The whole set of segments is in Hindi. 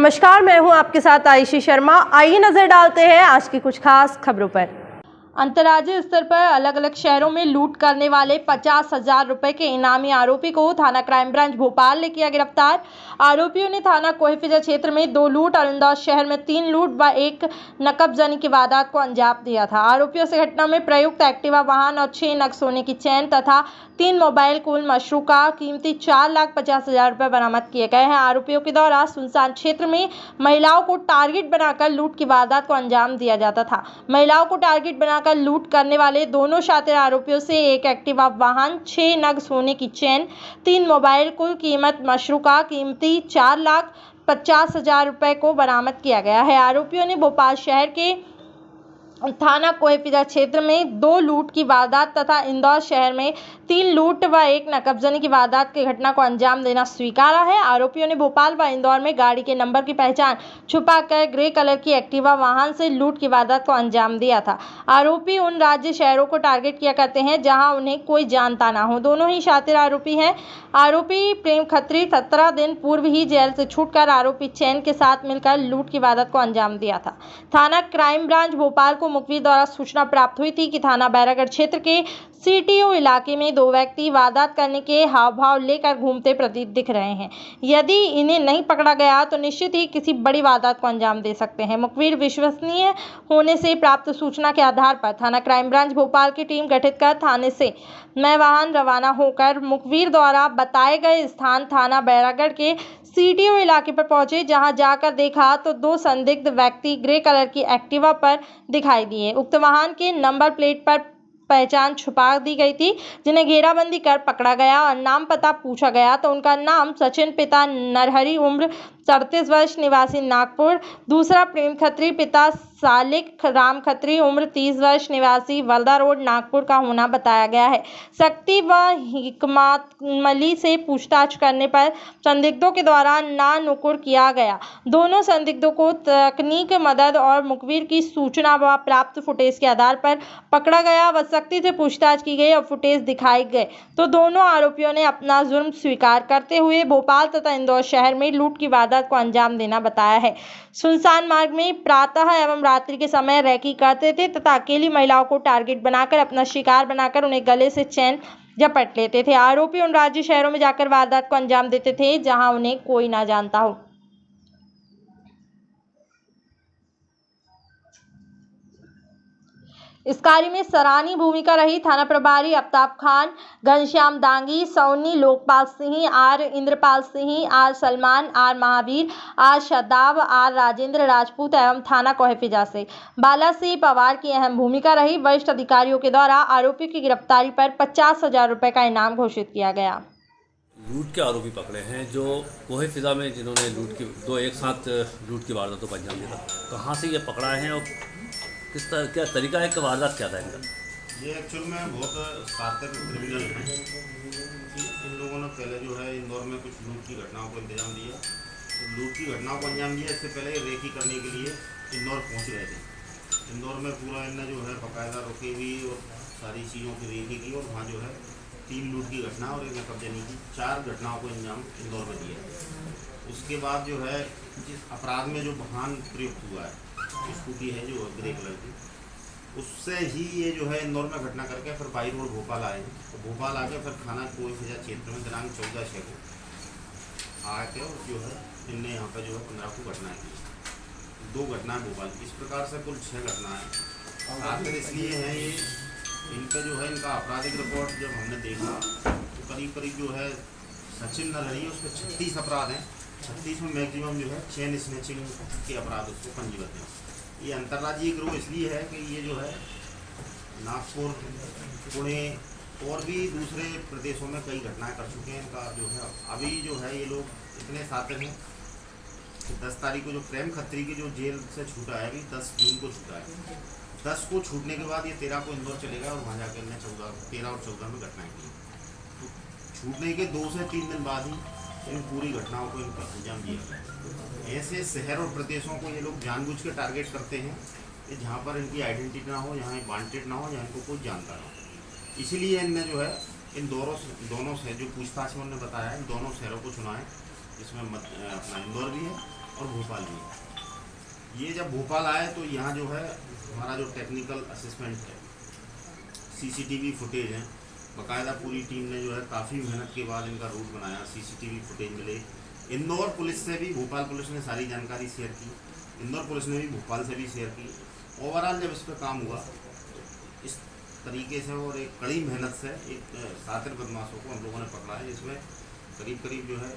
नमस्कार, मैं हूं आपके साथ आयुषी शर्मा। आइए नजर डालते हैं आज की कुछ खास खबरों पर। अंतर्राज्यीय स्तर पर अलग अलग शहरों में लूट करने वाले 50,000 रुपए के इनामी आरोपी को थाना क्राइम ब्रांच भोपाल ने किया गिरफ्तार। आरोपियों ने थाना कोहेफिजा क्षेत्र में 2 लूट और इंदौर शहर में 3 लूट व 1 नकबजनी की वारदात को अंजाम दिया था। आरोपियों से घटना में प्रयुक्त एक्टिवा वाहन और 6 नग सोने की चैन तथा 3 मोबाइल कुल मशरूका कीमती 4,50,000 रुपए बरामद किए गए हैं। आरोपियों के द्वारा सुनसान क्षेत्र में महिलाओं को टारगेट बनाकर लूट की वारदात को अंजाम दिया जाता था। महिलाओं को टारगेट बनाकर लूट करने वाले दोनों शातिर आरोपियों से 1 एक्टिवा वाहन, 6 नग सोने की चैन, 3 मोबाइल कुल कीमत मशरूका कीमती 4,50,000 रुपए को बरामद किया गया है। आरोपियों ने भोपाल शहर के थाना कोहेफिजा क्षेत्र में 2 लूट की वारदात तथा इंदौर शहर में 3 लूट व 1 नकबजनी की वारदात की घटना को अंजाम देना स्वीकारा है। आरोपियों ने भोपाल व इंदौर में गाड़ी के नंबर की पहचान छुपाकर ग्रे कलर की एक्टिवा वाहन से लूट की वारदात को अंजाम दिया था। आरोपी उन राज्य शहरों को टारगेट किया करते हैं जहां उन्हें कोई जानता ना हो। दोनों ही शातिर आरोपी हैं। आरोपी प्रेम खत्री 17 दिन पूर्व ही जेल से छूटकर आरोपी चैन के साथ मिलकर लूट की वारदात को अंजाम दिया था। थाना क्राइम ब्रांच भोपाल को मुखबिर द्वारा सूचना प्राप्त हुई थी कि थाना बैरागढ़ क्षेत्र के सीटीओ इलाके में 2 व्यक्ति वारदात करने के हाव भाव लेकर घूमते प्रतीत दिख रहे हैं। यदि इन्हें नहीं पकड़ा गया तो निश्चित ही किसी बड़ी वारदात को अंजाम दे सकते हैं। मुखबिर विश्वसनीय होने से प्राप्त सूचना के आधार पर थाना क्राइम ब्रांच भोपाल की टीम गठित कर थाने से नए वाहन रवाना होकर मुखबिर द्वारा बताए गए स्थान थाना बैरागढ़ के सीटीओ इलाके पर पहुंचे, जहां जाकर देखा तो 2 संदिग्ध व्यक्ति ग्रे कलर की एक्टिवा पर दिखाई दिए। उक्त वाहन के नंबर प्लेट पर पहचान छुपा दी गई थी, जिन्हें घेराबंदी कर पकड़ा गया और नाम पता पूछा गया तो उनका नाम सचिन पिता नरहरी उम्र 37 वर्ष निवासी नागपुर, दूसरा प्रेम खत्री पिता सालिक राम खत्री उम्र 30 वर्ष निवासी वल्दा रोड नागपुर का होना बताया गया है। शक्ति व हिकमतमली से पूछताछ करने पर संदिग्धों के द्वारा ना नुकुर किया गया। दोनों संदिग्धों को तकनीक मदद और मुखबिर की सूचना व प्राप्त फुटेज के आधार पर पकड़ा गया व शक्ति से पूछताछ की गई और फुटेज दिखाए गए तो दोनों आरोपियों ने अपना जुर्म स्वीकार करते हुए भोपाल तथा इंदौर शहर में लूट की वारदात को अंजाम देना बताया है। सुनसान मार्ग में प्रातः एवं रात्रि के समय रैकी करते थे तथा अकेली महिलाओं को टारगेट बनाकर अपना शिकार बनाकर उन्हें गले से चैन झपट लेते थे। आरोपी उन राज्य शहरों में जाकर वारदात को अंजाम देते थे जहां उन्हें कोई ना जानता हो। इस कार्य में सराहनीय भूमिका रही थाना प्रभारी अफ्ताब खान, घनश्याम दांगी, सौनी, लोकपाल सिंह, आर इंद्रपाल सिंह, आर सलमान, आर महावीर, आर शादाब, आर राजेंद्र राजपूत एवं थाना कोहेफिजा से बाला सिंह पवार की अहम भूमिका रही। वरिष्ठ अधिकारियों के द्वारा आरोपी की गिरफ्तारी पर 50,000 रुपए का इनाम घोषित किया गया। लूट के आरोपी पकड़े हैं जो कोहेफिजा में जिन्होंने लूट की 2 एक साथ लूट की वारदातों को अंजाम दिया। कहाँ से ये पकड़ा है और किस तरह क्या तरीका है कि वारदात क्या था इनका? ये एक्चुअल में बहुत सार्थक क्रिमिनल हैं कि इन लोगों ने पहले जो है इंदौर में कुछ लूट की घटनाओं को अंजाम दिया। तो लूट की घटनाओं को अंजाम दिया, इससे पहले रेकी करने के लिए इंदौर पहुंच रहे थे। इंदौर में पूरा इनने जो है बाकायदा रुकी हुई और सारी चीज़ों की रेकी की और वहाँ जो है 3 लूट की घटना और 1 नकबजनी की 4 घटनाओं को अंजाम इंदौर में दिया। उसके बाद जो है जिस अपराध में जो वाहन प्रयुक्त हुआ है, स्कूटी है जो ग्रे कलर की, उससे ही ये जो है इंदौर में घटना करके फिर बाई रोड भोपाल आए। तो भोपाल आके फिर थाना कोहेफिजा क्षेत्र में दिनांक 14/6 को आके और जो है इनने यहाँ पर जो है 15 को घटनाएँ की। 2 घटनाएँ भोपाल की। इस प्रकार से कुल 6 घटनाएँ आखिर इसलिए हैं ये इन पर जो है इनका आपराधिक रिकॉर्ड जब हमने देखा तो करीब करीब जो है सचिन नरहरी उस पर 36 अपराध हैं। 36 में मैक्सिमम जो है चेन स्नैचिंग के अपराध उसको पंजीबद्ध हैं। ये अंतर्राज्यीय गिरोह इसलिए है कि ये जो है नागपुर, पुणे और भी दूसरे प्रदेशों में कई घटनाएं कर चुके हैं। इनका जो है अभी जो है ये लोग इतने साथिर हैं कि 10 तारीख को जो प्रेम खत्री की जो जेल से छूटा है, अभी 10 जून को छूटा है। 10 को छूटने के बाद ये 13 को इंदौर चलेगा और वहाँ जाकर इन्हें 13 और 14 में घटनाएँ की। तो छूटने के 2 से 3 दिन बाद ही इन पूरी घटनाओं को इनका अंजाम दिया गया। ऐसे शहर और प्रदेशों को ये लोग जानबूझ के टारगेट करते हैं कि जहाँ पर इनकी आइडेंटिटी ना हो, यहाँ वांटेड ना हो, जहाँ इनको कोई जानता ना हो। इसीलिए इनने जो है इन दोनों से जो पूछताछ में उन्होंने बताया इन दोनों शहरों को चुना है, जिसमें अपना इंदौर भी है और भोपाल भी। ये जब भोपाल आए तो यहाँ जो है हमारा जो टेक्निकल असेसमेंट है, सीसीटीवी फुटेज है, बाकायदा पूरी टीम ने जो है काफ़ी मेहनत के बाद इनका रूट बनाया, सीसीटीवी फुटेज मिले। इंदौर पुलिस से भी भोपाल पुलिस ने सारी जानकारी शेयर की, इंदौर पुलिस ने भी भोपाल से भी शेयर की। ओवरऑल जब इस पर काम हुआ इस तरीके से और एक कड़ी मेहनत से एक शातिर बदमाशों को हम लोगों ने पकड़ा है, जिसमें करीब करीब जो है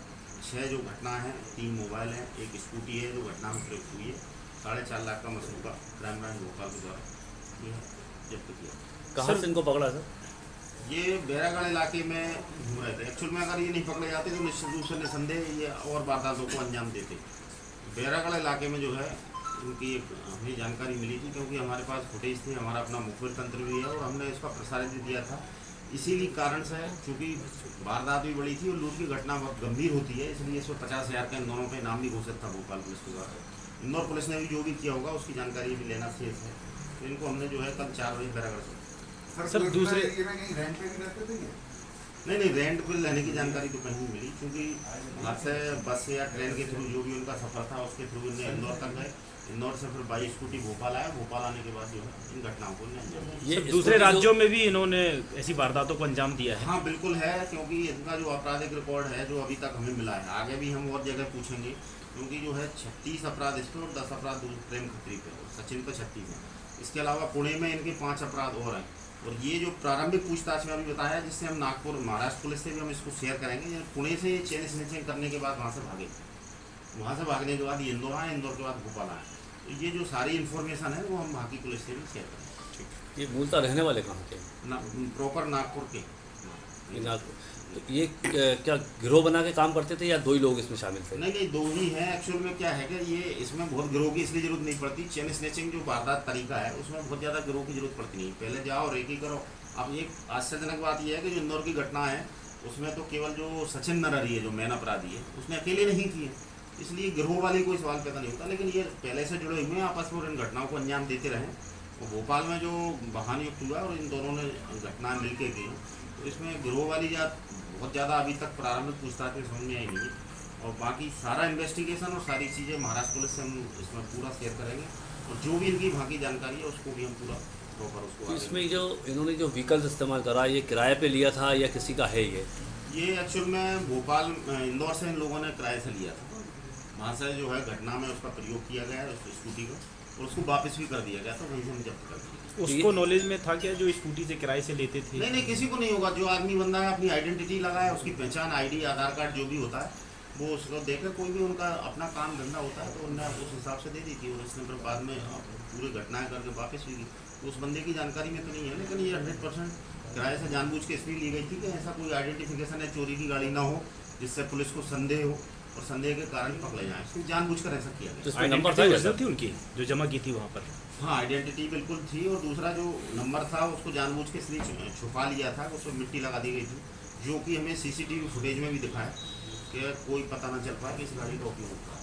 6 जो घटना है, 3 मोबाइल हैं, एक स्कूटी है जो घटना में प्रयुक्त हुई है, 4.5 लाख का मसरूका क्राइम ब्रांच भोपाल के द्वारा जब्त किया। कहाँ से इनको पकड़ा सर? ये बैरागढ़ इलाके में घूम रहे थे। एक्चुअल में अगर ये नहीं पकड़े जाते तो निश्चित रूप से निसंदेह ये और वारदातों को अंजाम देते। बैरागढ़ इलाके में जो है उनकी एक हमें जानकारी मिली थी, क्योंकि हमारे पास फुटेज थी, हमारा अपना मुखबिर तंत्र भी है और हमने इसका प्रसारित भी दिया था। इसीलिए कारण से चूँकि वारदात भी बड़ी थी और लूट की घटना बहुत गंभीर होती है, इसलिए इसमें 50,000 का इन दोनों पे इनाम भी घोषित था भोपाल पुलिस के द्वारा। इंदौर पुलिस ने भी जो भी किया होगा उसकी जानकारी भी लेना शेष है। तो इनको हमने जो है कल 4 बजे बैरागढ़ से सर दूसरे रेंट पे भी रहते थे? नहीं, रेंट पे रहने की जानकारी तो कहीं मिली, क्योंकि घर से बस या ट्रेन के थ्रू जो भी उनका सफ़र था उसके थ्रू इन्हें इंदौर तक गए, इंदौर से फिर बाई स्कूटी भोपाल आया, भोपाल आने के बाद जो है इन घटनाओं को अंजाम दिया। ये दूसरे राज्यों में भी इन्होंने ऐसी वारदातों को अंजाम दिया है? हाँ बिल्कुल है, क्योंकि इनका जो आपराधिक रिकॉर्ड है जो अभी तक हमें मिला है, आगे भी हम और जगह पूछेंगे, क्योंकि जो है 36 अपराध इस पर और 10 अपराध प्रेम खत्री पे, सचिन पे 36 है। इसके अलावा पुणे में इनके 5 अपराध और हैं। और ये जो प्रारंभिक पूछताछ में अभी बताया, जिससे हम नागपुर महाराष्ट्र पुलिस से भी हम इसको शेयर करेंगे, पुणे से चेन स्नैचिंग करने के बाद वहाँ से भागे, वहाँ से भागने के बाद ये इंदौर आए, इंदौर के बाद भोपाल आए। तो ये जो सारी इन्फॉर्मेशन है वो हम वहाँ की पुलिस से भी शेयर करेंगे। ये मूलतः रहने वाले कहाँ के? प्रॉपर नागपुर के। नागपुर। तो ये क्या गिरोह बना के काम करते थे या 2 ही लोग इसमें शामिल थे? नहीं, 2 ही हैं। एक्चुअल में क्या है कि ये इसमें बहुत गिरोह की इसलिए जरूरत नहीं पड़ती। चेन स्नैचिंग जो वारदात तरीका है उसमें बहुत ज़्यादा गिरोह की जरूरत पड़ती नहीं, पहले जाओ रेकी करो। अब एक आश्चर्यजनक बात यह है कि जो इंदौर की घटना है उसमें तो केवल जो सचिन नरहरी है जो मेन अपराधी है उसने अकेले नहीं किए, इसलिए गिरोह वाले कोई सवाल पैदा नहीं होता। लेकिन ये पहले से जुड़े हुए हैं, आपस में इन घटनाओं को अंजाम देते रहे। और भोपाल में जो वाहन युक्त हुआ और इन दोनों ने घटनाएँ मिल के की, तो इसमें गिरोह वाली जात बहुत ज़्यादा अभी तक प्रारंभिक पूछताछ में समझ में आई नहीं है। और बाकी सारा इन्वेस्टिगेशन और सारी चीज़ें महाराष्ट्र पुलिस से हम इसमें पूरा शेयर करेंगे, और जो भी इनकी बाकी जानकारी है उसको भी हम पूरा प्रॉपर उसको। तो इसमें जो इन्होंने जो व्हीकल्स इस्तेमाल करा, ये किराए पे लिया था या किसी का है? ये एक्चुअल में भोपाल इंदौर से इन लोगों ने किराए से लिया था, वहाँ से जो है घटना में उसका प्रयोग किया गया है उस स्कूटी को, और उसको वापस भी कर दिया गया, तो वहीं से हम जब्त कर दिया। उसको नॉलेज में था क्या जो स्कूटी से किराए से लेते थे? नहीं, किसी को नहीं होगा। जो आदमी बंदा है अपनी आइडेंटिटी लगाए, उसकी पहचान आईडी आधार कार्ड जो भी होता है वो उसको देकर, कोई भी उनका अपना काम धंधा होता है तो उन्हें उस हिसाब से दे दी थी, और उसने फिर बाद में पूरी घटनाएं करके वापस भी दी। तो उस बंदे की जानकारी में तो नहीं है, लेकिन ये 100% किराए से जानबूझ के इसलिए ली गई थी कि ऐसा कोई आइडेंटिफिकेशन है, चोरी की गाड़ी ना हो जिससे पुलिस को संदेह हो और संदेह के कारण पकड़े जाए, इसलिए जानबूझकर ऐसा किया गया। तो नंबर थी उनकी जो जमा की थी वहाँ पर? हाँ, आइडेंटिटी बिल्कुल थी, और दूसरा जो नंबर था उसको जानबूझ के इसलिए छुपा लिया था, उसमें मिट्टी लगा दी गई थी, जो कि हमें सीसीटीवी फुटेज में भी दिखाया कि कोई पता ना चल पाए कि इस गाड़ी का उपयोग होता है।